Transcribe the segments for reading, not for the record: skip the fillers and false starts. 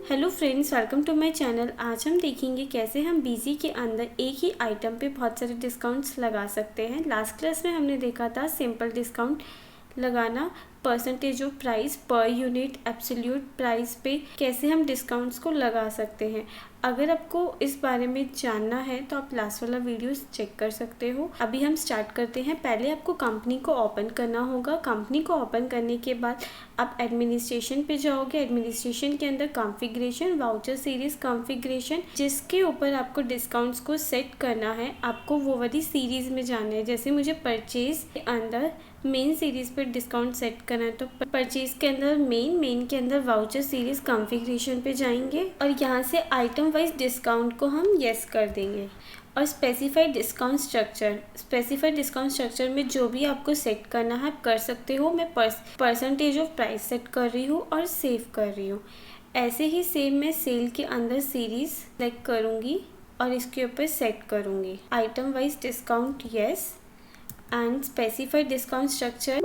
Hello friends, welcome to my channel. आज हम देखेंगे कैसे हम बीजी के अंदर एक ही आइटम पे बहुत सारे डिस्काउंट्स लगा सकते हैं। लास्ट क्लास में हमने देखा था सिंपल डिस्काउंट लगाना, percentage of price, per unit, absolute price पे कैसे हम डिस्काउंट्स को लगा सकते हैं। अगर आपको इस बारे में जानना है तो आप लास्ट वाला वीडियोस चेक कर सकते हो। अभी हम स्टार्ट करते हैं। पहले आपको कंपनी को ओपन करना होगा। कंपनी को ओपन करने के बाद आप एडमिनिस्ट्रेशन पे जाओगे। एडमिनिस्ट्रेशन के अंदर कॉन्फ़िगरेशन, वाउचर सीरीज़ कॉन्फ़िगरेशन, जिसके ऊपर आपको डिस्काउंट्स को सेट करना है, आपको वो वाली सीरीज़ में जाना है। जैसे मुझे परचेज के अंदर मेन सीरीज़ पर डिस्काउंट सेट करना है तो परचेज के अंदर मेन के अंदर वाउचर सीरीज़ कॉन्फ़िगरेशन पे जाएंगे और यहाँ से आइटम वाइज डिस्काउंट को हम येस कर देंगे। और स्पेसिफाइड डिस्काउंट स्ट्रक्चर में जो भी आपको सेट करना है आप कर सकते हो। मैं परसेंटेज ऑफ प्राइस सेट कर रही हूँ और सेव कर रही हूँ। ऐसे ही सेम मैं सेल के अंदर सीरीज़ सेलेक्ट करूँगी और इसके ऊपर सेट करूँगी item wise discount yes and specified discount structure,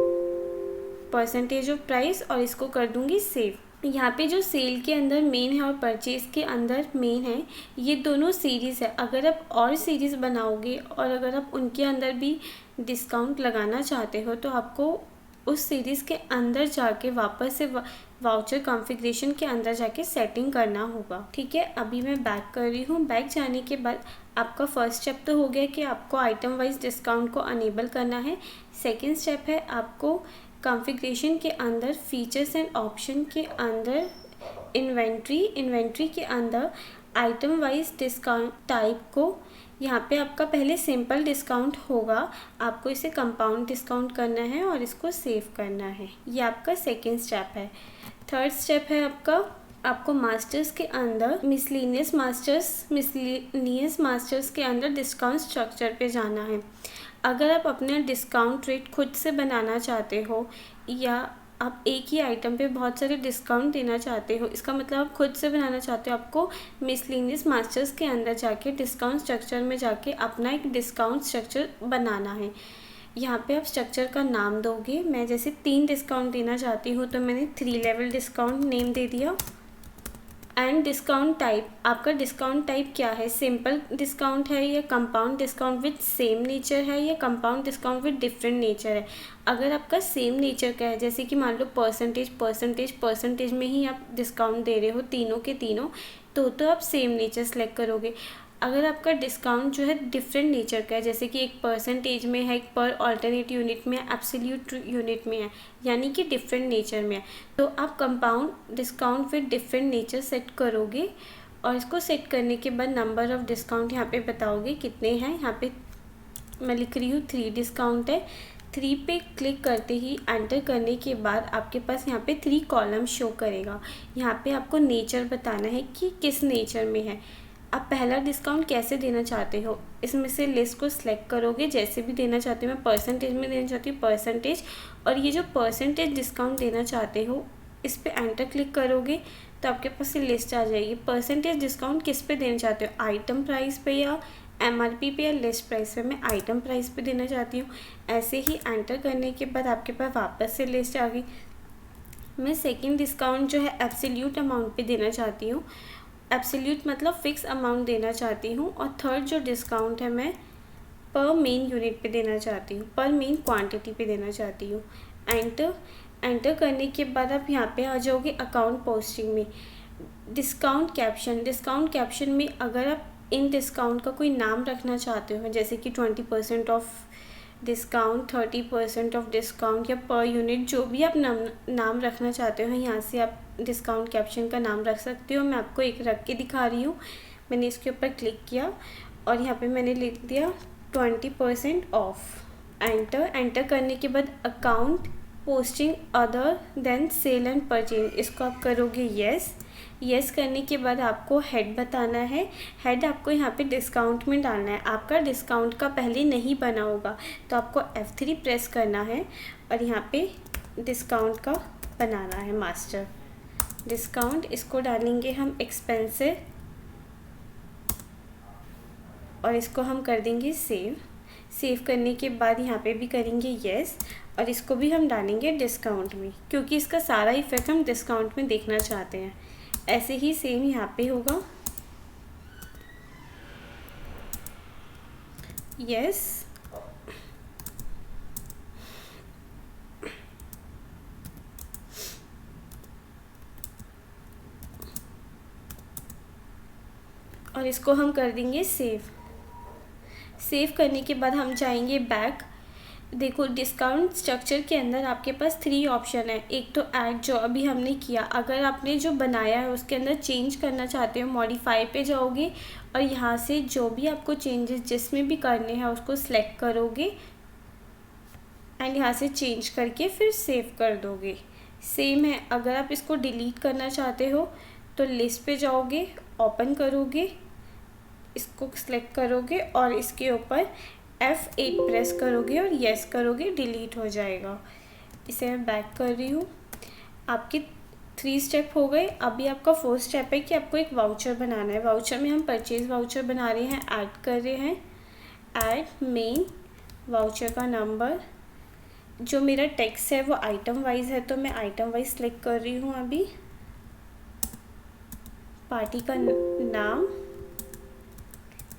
percentage of price, और इसको कर दूँगी सेव। यहाँ पे जो सेल के अंदर मेन है और परचेज के अंदर मेन है, ये दोनों सीरीज़ है। अगर आप और सीरीज़ बनाओगे और अगर आप उनके अंदर भी डिस्काउंट लगाना चाहते हो तो आपको उस सीरीज़ के अंदर जाके वापस से वाउचर कॉन्फ़िगरेशन के अंदर जाके सेटिंग करना होगा। ठीक है, अभी मैं बैक कर रही हूँ। बैक जाने के बाद आपका फर्स्ट स्टेप तो हो गया कि आपको आइटम वाइज डिस्काउंट को अनेबल करना है। सेकेंड स्टेप है आपको कॉन्फ़िगरेशन के अंदर फीचर्स एंड ऑप्शन के अंदर इन्वेंट्री के अंदर आइटम वाइज डिस्काउंट टाइप को, यहाँ पे आपका पहले सिंपल डिस्काउंट होगा, आपको इसे कंपाउंड डिस्काउंट करना है और इसको सेव करना है। ये आपका सेकेंड स्टेप है। थर्ड स्टेप है आपको मास्टर्स के अंदर मिसलेनियस मास्टर्स के अंदर डिस्काउंट स्ट्रक्चर पे जाना है। अगर आप अपना डिस्काउंट रेट खुद से बनाना चाहते हो या आप एक ही आइटम पे बहुत सारे डिस्काउंट देना चाहते हो, इसका मतलब आप खुद से बनाना चाहते हो, आपको मिसलेनियस मास्टर्स के अंदर जाके डिस्काउंट स्ट्रक्चर में जाके अपना एक डिस्काउंट स्ट्रक्चर बनाना है। यहाँ पे आप स्ट्रक्चर का नाम दोगे। मैं जैसे 3 डिस्काउंट देना चाहती हूँ तो मैंने 3 लेवल डिस्काउंट नेम दे दिया। एंड डिस्काउंट टाइप, आपका डिस्काउंट टाइप क्या है, सिंपल डिस्काउंट है या compound discount with same nature है या compound discount with different nature है। अगर आपका सेम नेचर का है, जैसे कि मान लो परसेंटेज में ही आप डिस्काउंट दे रहे हो तीनों के तीनों, तो आप सेम नेचर सेलेक्ट करोगे। अगर आपका डिस्काउंट जो है डिफरेंट नेचर का है, जैसे कि एक परसेंटेज में है, एक पर ऑल्टरनेट यूनिट में है, एब्सोल्यूट यूनिट में है, यानी कि डिफरेंट नेचर में है, तो आप compound discount with different nature set करोगे। और इसको सेट करने के बाद नंबर ऑफ़ डिस्काउंट यहाँ पे बताओगे कितने हैं। यहाँ पे मैं लिख रही हूँ 3 डिस्काउंट है। 3 पे क्लिक करते ही एंटर करने के बाद आपके पास यहाँ पे 3 कॉलम शो करेगा। यहाँ पे आपको नेचर बताना है कि किस नेचर में है, आप पहला डिस्काउंट कैसे देना चाहते हो। इसमें से लिस्ट को सिलेक्ट करोगे, जैसे भी देना चाहते हो। मैं परसेंटेज में देना चाहती हूँ परसेंटेज, और ये जो परसेंटेज डिस्काउंट देना चाहते हो इस पे एंटर क्लिक करोगे तो आपके पास ये लिस्ट आ जाएगी। परसेंटेज डिस्काउंट किस पे देना चाहते हो, आइटम प्राइस पे या MRP पे या लिस्ट प्राइस पे। मैं आइटम प्राइस पे देना चाहती हूँ। ऐसे ही एंटर करने के बाद आपके पास वापस से लिस्ट आ गई। मैं सेकेंड डिस्काउंट जो है एब्सोल्यूट अमाउंट पे देना चाहती हूँ, एब्सोल्यूट मतलब फ़िक्स अमाउंट देना चाहती हूँ। और थर्ड जो डिस्काउंट है मैं पर मेन यूनिट पे देना चाहती हूँ, पर मेन क्वांटिटी पे देना चाहती हूँ। एंटर करने के बाद आप यहाँ पे आ जाओगे अकाउंट पोस्टिंग में। डिस्काउंट कैप्शन में अगर आप इन डिस्काउंट का कोई नाम रखना चाहते हो, जैसे कि 20% ऑफ डिस्काउंट, 30% ऑफ डिस्काउंट या पर यूनिट, जो भी आप नाम रखना चाहते हो, यहाँ से आप डिस्काउंट कैप्शन का नाम रख सकते हो। मैं आपको एक रख के दिखा रही हूँ। मैंने इसके ऊपर क्लिक किया और यहाँ पे मैंने लिख दिया 20% ऑफ। एंटर करने के बाद account posting other than sale and purchase, इसको आप करोगे येस करने के बाद आपको हेड बताना है। हेड आपको यहाँ पे डिस्काउंट में डालना है। आपका डिस्काउंट का पहले नहीं बना होगा तो आपको F3 प्रेस करना है और यहाँ पे डिस्काउंट का बनाना है मास्टर डिस्काउंट। इसको डालेंगे हम एक्सपेंसिव और इसको हम कर देंगे सेव करने के बाद यहाँ पे भी करेंगे येस और इसको भी हम डालेंगे डिस्काउंट में, क्योंकि इसका सारा इफेक्ट हम डिस्काउंट में देखना चाहते हैं। ऐसे ही सेम यहाँ पे होगा, यस। और इसको हम कर देंगे सेव। सेव करने के बाद हम जाएंगे बैक। देखो डिस्काउंट स्ट्रक्चर के अंदर आपके पास 3 ऑप्शन है। एक तो ऐड, जो अभी हमने किया, अगर आपने जो बनाया है उसके अंदर चेंज करना चाहते हो मॉडिफाई पे जाओगे और यहाँ से जो भी आपको चेंजेस जिसमें भी करने हैं उसको सिलेक्ट करोगे एंड यहाँ से चेंज करके फिर सेव कर दोगे। सेम है, अगर आप इसको डिलीट करना चाहते हो तो लिस्ट पे जाओगे, ओपन करोगे, इसको सिलेक्ट करोगे और इसके ऊपर F8 प्रेस करोगे और यस करोगे, डिलीट हो जाएगा। इसे मैं बैक कर रही हूँ। आपके 3 स्टेप हो गए। अभी आपका 4th स्टेप है कि आपको एक वाउचर बनाना है। वाउचर में हम परचेज वाउचर बना रहे हैं, ऐड कर रहे हैं। ऐड मेन वाउचर का नंबर, जो मेरा टेक्स्ट है वो आइटम वाइज है तो मैं आइटम वाइज सेलेक्ट कर रही हूँ। अभी पार्टी का नाम,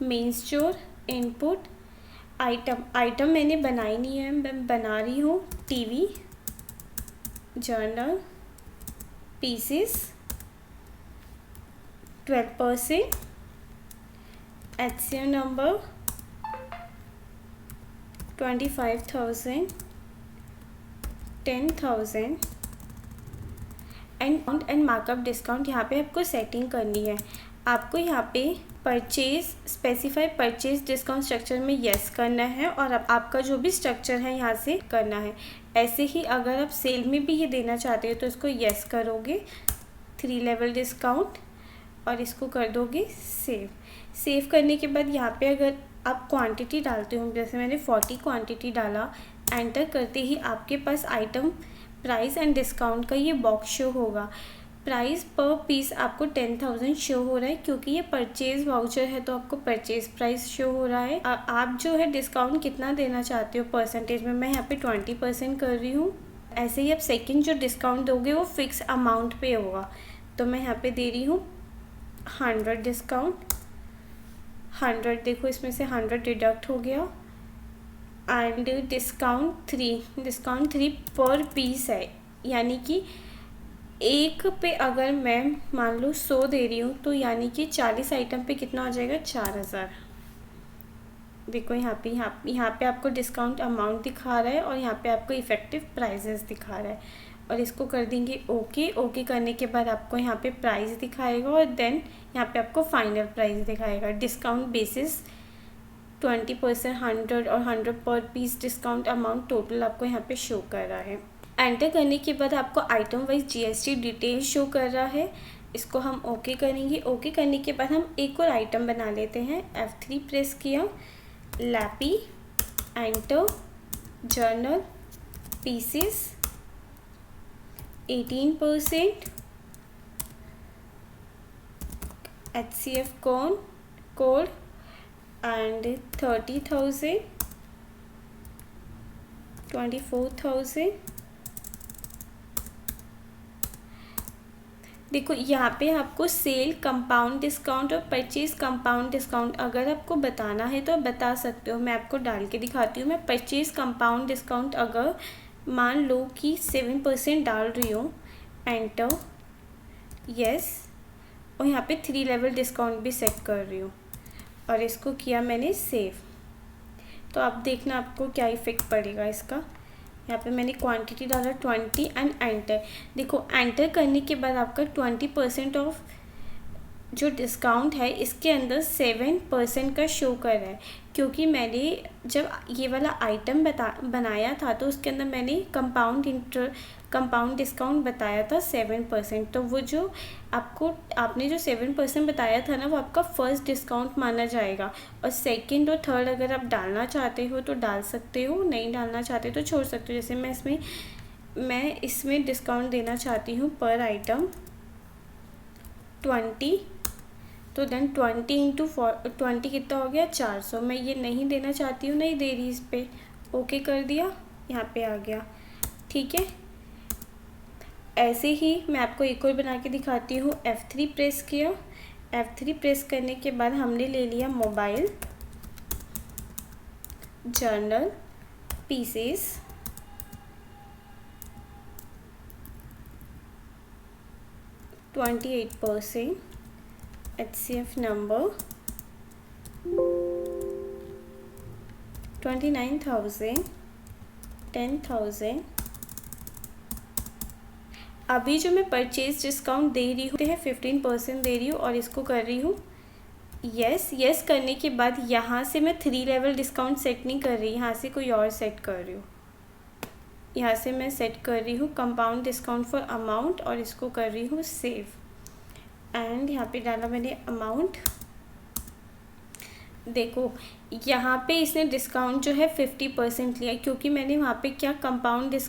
मेन स्टोर, इनपुट, आइटम मैंने बनाई नहीं है, मैं बना रही हूँ। TV, journal, pieces 12%, HCM number 25,000, 10,000 and markup discount. यहाँ पे आपको सेटिंग करनी है। आपको यहाँ पे purchase specify purchase discount structure में यस करना है और आपका जो भी स्ट्रक्चर है यहाँ से करना है। ऐसे ही अगर आप सेल में भी ये देना चाहते हो तो इसको यस करोगे, 3 लेवल डिस्काउंट, और इसको कर दोगे सेव। सेव करने के बाद यहाँ पे अगर आप क्वांटिटी डालते हो, जैसे मैंने 40 क्वांटिटी डाला, एंटर करते ही आपके पास आइटम प्राइस एंड डिस्काउंट का ये बॉक्स शो होगा। प्राइस पर पीस आपको 10,000 शो हो रहा है क्योंकि ये परचेज वाउचर है तो आपको परचेज प्राइस शो हो रहा है। आप जो है डिस्काउंट कितना देना चाहते हो परसेंटेज में, मैं यहाँ पे 20% कर रही हूँ। ऐसे ही आप सेकंड जो डिस्काउंट दोगे वो फिक्स अमाउंट पे होगा, तो मैं यहाँ पे दे रही हूँ 100 डिस्काउंट। 100 देखो इसमें से 100 डिडक्ट हो गया। एंड डिस्काउंट 3 पर पीस है, यानी कि एक पे अगर मैं मान लो 100 दे रही हूँ तो यानी कि 40 आइटम पे कितना हो जाएगा, 4000। देखो यहाँ पे आपको डिस्काउंट अमाउंट दिखा रहा है और यहाँ पे आपको इफ़ेक्टिव प्राइजेस दिखा रहा है। और इसको कर देंगे ओके करने के बाद आपको यहाँ पे प्राइस दिखाएगा और देन यहाँ पे आपको फाइनल प्राइस दिखाएगा। डिस्काउंट बेसिस 20%, 100 और 100 पर पीस डिस्काउंट अमाउंट टोटल आपको यहाँ पे शो कर रहा है। एंटर करने के बाद आपको item wise GST detail show कर रहा है। इसको हम ओके करेंगे। ओके करने के बाद हम एक और आइटम बना लेते हैं। F3 प्रेस किया, lappy, enter, journal, pieces 18%, HCF code and 30,000, 24,000। देखो यहाँ पे आपको सेल कंपाउंड डिस्काउंट और परचेज कंपाउंड डिस्काउंट अगर आपको बताना है तो बता सकते हो। मैं आपको डाल के दिखाती हूँ। मैं परचेज कंपाउंड डिस्काउंट अगर मान लो कि 7% डाल रही हूँ, एंटर, यस, और यहाँ पे 3 लेवल डिस्काउंट भी सेट कर रही हूँ और इसको किया मैंने सेव। तो अब देखना आपको क्या इफ़ेक्ट पड़ेगा इसका। यहाँ पे मैंने क्वांटिटी डाला 20 एंड एंटर। देखो एंटर करने के बाद आपका 20% ऑफ जो डिस्काउंट है इसके अंदर 7% का शो कर रहा है, क्योंकि मैंने जब ये वाला आइटम बनाया था तो उसके अंदर मैंने कंपाउंड डिस्काउंट बताया था 7%। तो वो जो आपने जो 7% बताया था ना, वो आपका फर्स्ट डिस्काउंट माना जाएगा। और सेकंड और थर्ड अगर आप डालना चाहते हो तो डाल सकते हो, नहीं डालना चाहते तो छोड़ सकते हो। जैसे मैं इसमें डिस्काउंट देना चाहती हूँ पर आइटम 20, तो देन 20 इंटू 20 कितना हो गया, 400। मैं ये नहीं देना चाहती हूँ, नहीं दे रही इस पर, ओके कर दिया, यहाँ पे आ गया। ठीक है, ऐसे ही मैं आपको एक और बना के दिखाती हूँ। F3 प्रेस किया, F3 प्रेस करने के बाद हमने ले लिया mobile, journal, pieces, %28, HCF number 29,000, 10,000। अभी जो मैं परचेज डिस्काउंट दे रही हूँ 15% दे रही हूँ और इसको कर रही हूँ यस करने के बाद यहाँ से मैं 3 लेवल डिस्काउंट सेट नहीं कर रही, यहाँ से कोई और सेट कर रही हूँ। यहाँ से मैं सेट कर रही हूँ कंपाउंड डिस्काउंट फॉर अमाउंट और इसको कर रही हूँ सेव। एंड यहाँ पे डाला मैंने अमाउंट। देखो यहाँ पे इसने डिस्काउंट जो है 50% लिया, क्योंकि मैंने वहाँ पे क्या compound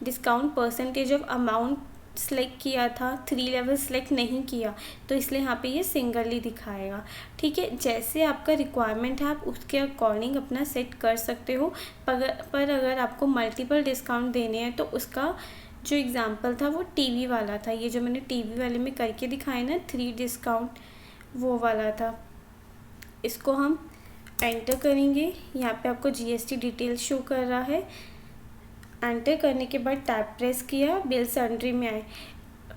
discount percentage of amount select किया था, 3 लेवल सेलेक्ट नहीं किया, तो इसलिए यहाँ पे ये सिंगल ही दिखाएगा। ठीक है, जैसे आपका रिक्वायरमेंट है आप उसके अकॉर्डिंग अपना सेट कर सकते हो। पर अगर आपको मल्टीपल डिस्काउंट देने हैं तो उसका जो एग्ज़ाम्पल था वो टीवी वाला था। ये जो मैंने टीवी वाले में करके दिखाया ना 3 डिस्काउंट, वो वाला था। इसको हम एंटर करेंगे। यहाँ पे आपको GST डिटेल शो कर रहा है। एंटर करने के बाद टैब प्रेस किया, बिल सन्ड्री में आए।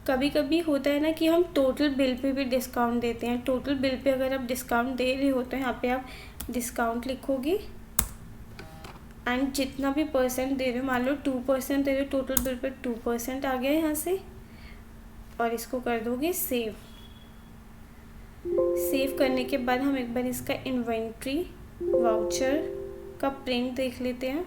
कभी कभी होता है ना कि हम टोटल बिल पे भी डिस्काउंट देते हैं। टोटल बिल पे अगर आप डिस्काउंट दे रहे हो तो यहाँ पे आप डिस्काउंट लिखोगे एंड जितना भी परसेंट दे रहे हो, मान लो 2% दे रहे हो, टोटल बिल पे 2% आ गया यहाँ से, और इसको कर दोगे सेव। सेव करने के बाद हम एक बार इसका इन्वेंट्री वाउचर का प्रिंट देख लेते हैं।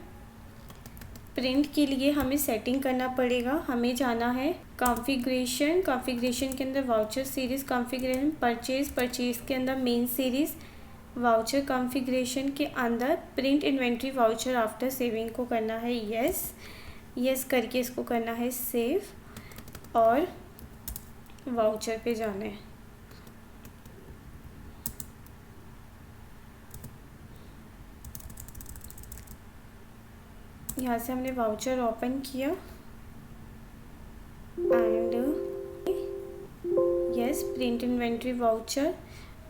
प्रिंट के लिए हमें सेटिंग करना पड़ेगा। हमें जाना है कॉन्फ़िगरेशन के अंदर वाउचर सीरीज़ कॉन्फ़िगरेशन, परचेज़ के अंदर मेन सीरीज़, वाउचर कॉन्फ़िगरेशन के अंदर print inventory voucher after saving को करना है यस करके इसको करना है सेव और वाउचर पे जाना है। यहाँ से हमने वाउचर ओपन किया and yes print inventory voucher,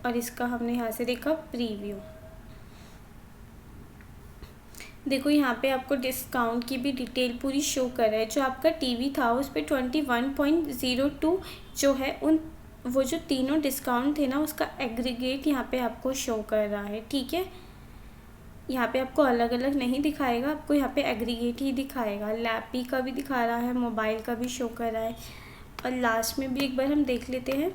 और इसका हमने यहाँ से देखा प्रीव्यू। देखो यहाँ पे आपको डिस्काउंट की भी डिटेल पूरी शो कर रहा है। जो आपका टीवी था उस पर 21.02 जो है उन वो जो तीनों डिस्काउंट थे ना उसका एग्रीगेट यहाँ पे आपको शो कर रहा है। ठीक है, यहाँ पे आपको अलग अलग नहीं दिखाएगा, आपको यहाँ पे एग्रीगेट ही दिखाएगा। लैपी का भी दिखा रहा है, मोबाइल का भी शो कर रहा है। और लास्ट में भी एक बार हम देख लेते हैं।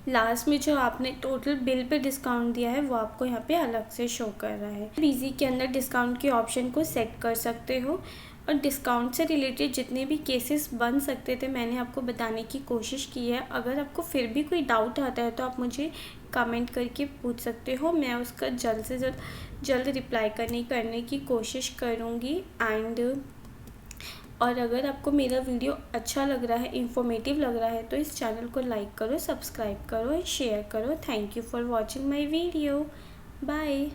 लास्ट में जो आपने टोटल बिल पे डिस्काउंट दिया है वो आपको यहाँ पे अलग से शो कर रहा है। इजी के अंदर डिस्काउंट के ऑप्शन को सेट कर सकते हो और डिस्काउंट से रिलेटेड जितने भी केसेस बन सकते थे मैंने आपको बताने की कोशिश की है। अगर आपको फिर भी कोई डाउट आता है तो आप मुझे कमेंट करके पूछ सकते हो, मैं उसका जल्द से जल्द रिप्लाई करने की कोशिश करूँगी। एंड और अगर आपको मेरा वीडियो अच्छा लग रहा है, इंफॉर्मेटिव लग रहा है, तो इस चैनल को लाइक करो, सब्सक्राइब करो और शेयर करो। Thank you for watching my video. Bye.